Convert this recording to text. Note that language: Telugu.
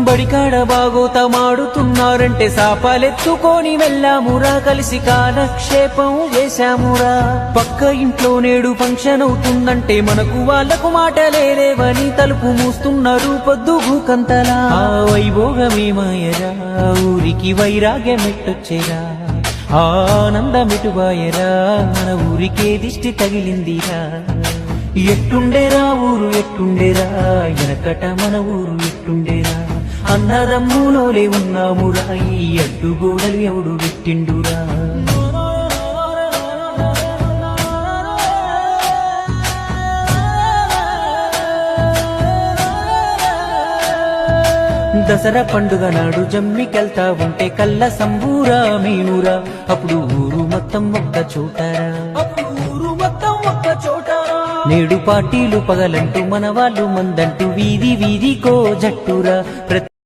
బడికాడ బాగోతమాడుతున్నారంటే సాపాలెత్తుకొని వెళ్ళామురా, కలిసి కాలక్షేపం చేశామురా. పక్క ఇంట్లో నేడు ఫంక్షన్ అవుతుందంటే మనకు వాళ్లకు మాటలేవని తలుపు మూస్తున్నారు పొద్దుగుకంతలా. ఆ వైభోగమే మాయరా, ఊరికి వైరాగ్యమెట్టొచ్చేరా, ఆనందమిటుబాయరా, మన ఊరికే దిష్టి తగిలిందిరా. ఎట్టుండేరా ఊరు ఎట్టుండేరా, ఎనకట మన ఊరు ఎట్టుండేరా, అన్నదమ్ములోలే ఉన్నామురా, ఈ అడ్డుగోడలు ఎవడు పెట్టిండురా. దసరా పండుగ నాడు జమ్మికెళ్తా ఉంటే కళ్ళ సంబూరా మీనురా, అప్పుడు ఊరు మొత్తం ఒక్క చోటారా, నేడు పార్టీలు పగలంటూ మన వాళ్ళు మందంటూ వీధి వీధికో జట్టురా.